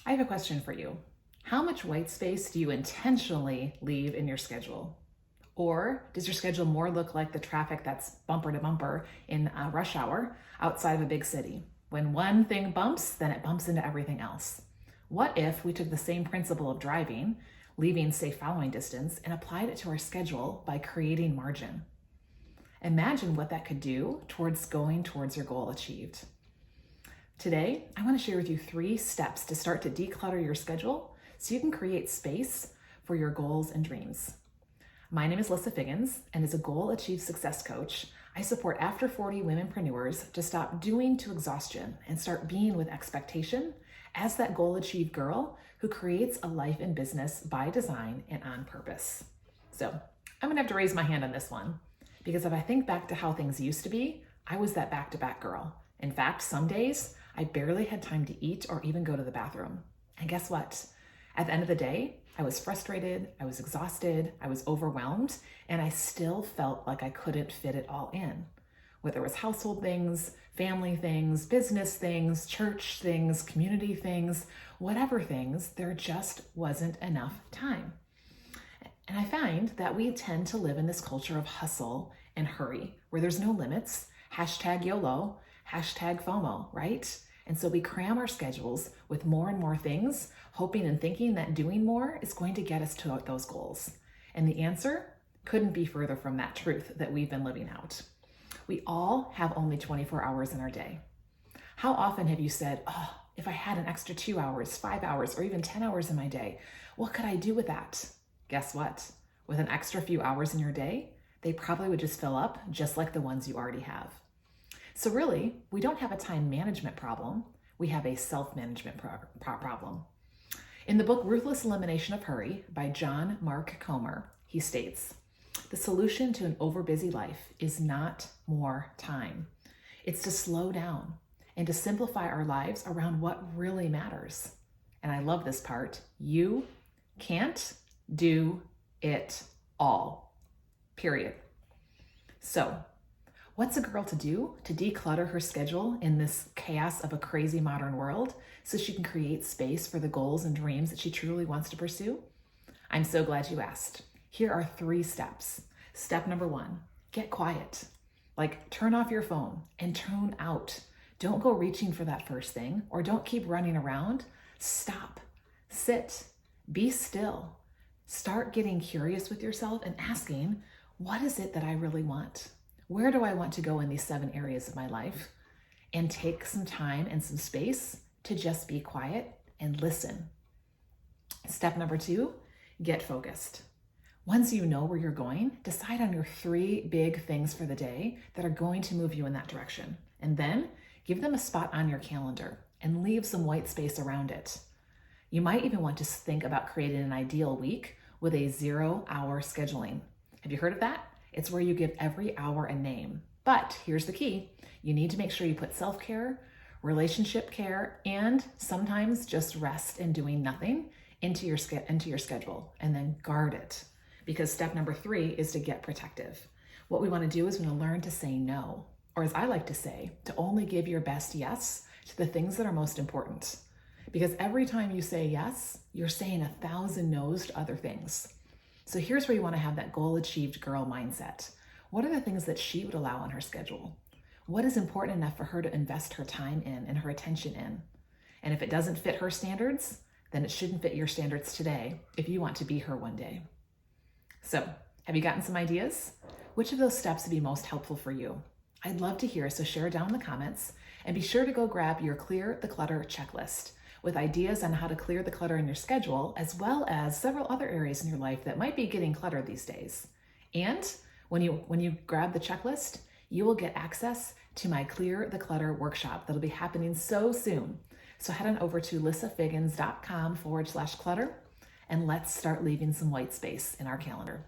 I have a question for you. How much white space do you intentionally leave in your schedule? Or does your schedule more look like the traffic that's bumper to bumper in rush hour outside of a big city? When one thing bumps, then it bumps into everything else. What if we took the same principle of driving, leaving safe following distance, and applied it to our schedule by creating margin? Imagine what that could do towards going towards your goal achieved. Today, I want to share with you 3 steps to start to declutter your schedule so you can create space for your goals and dreams. My name is Lissa Figgins, and as a goal achieved success coach, I support after 40 womenpreneurs to stop doing to exhaustion and start being with expectation as that goal achieved girl who creates a life and business by design and on purpose. So I'm gonna have to raise my hand on this one, because if I think back to how things used to be, I was that back-to-back girl. In fact, some days I barely had time to eat or even go to the bathroom. And guess what? At the end of the day, I was frustrated, I was exhausted, I was overwhelmed, and I still felt like I couldn't fit it all in. Whether it was household things, family things, business things, church things, community things, whatever things, there just wasn't enough time. And I find that we tend to live in this culture of hustle and hurry, where there's no limits, hashtag YOLO, hashtag FOMO, right? And so we cram our schedules with more and more things, hoping and thinking that doing more is going to get us to those goals. And the answer couldn't be further from that truth that we've been living out. We all have only 24 hours in our day. How often have you said, oh, if I had an extra 2 hours, 5 hours, or even 10 hours in my day, what could I do with that? Guess what? With an extra few hours in your day, they probably would just fill up just like the ones you already have. So really, we don't have a time management problem. We have a self-management problem. In the book, Ruthless Elimination of Hurry by John Mark Comer, he states, the solution to an overbusy life is not more time. It's to slow down and to simplify our lives around what really matters. And I love this part. You can't do it all, period. So, what's a girl to do to declutter her schedule in this chaos of a crazy modern world so she can create space for the goals and dreams that she truly wants to pursue? I'm so glad you asked. Here are 3 steps. Step number 1, get quiet. Like turn off your phone and tune out. Don't go reaching for that first thing, or don't keep running around. Stop, sit, be still. Start getting curious with yourself and asking, what is it that I really want? Where do I want to go in these 7 areas of my life? And take some time and some space to just be quiet and listen. Step number 2, get focused. Once you know where you're going, decide on your 3 big things for the day that are going to move you in that direction. And then give them a spot on your calendar and leave some white space around it. You might even want to think about creating an ideal week with a 0-hour scheduling. Have you heard of that? It's where you give every hour a name. But here's the key. You need to make sure you put self-care, relationship care, and sometimes just rest and doing nothing into your schedule, and then guard it. Because step number 3 is to get protective. What we want to do is we want to learn to say no, or as I like to say, to only give your best yes to the things that are most important. Because every time you say yes, you're saying 1,000 no's to other things. So here's where you want to have that goal achieved girl mindset. What are the things that she would allow on her schedule? What is important enough for her to invest her time in and her attention in? And if it doesn't fit her standards, then it shouldn't fit your standards today if you want to be her one day. So have you gotten some ideas? Which of those steps would be most helpful for you? I'd love to hear, so share it down in the comments, and be sure to go grab your Clear the Clutter checklist with ideas on how to clear the clutter in your schedule, as well as several other areas in your life that might be getting cluttered these days. And when you grab the checklist, you will get access to my Clear the Clutter workshop that'll be happening so soon. So head on over to lissafiggins.com/clutter, and let's start leaving some white space in our calendar.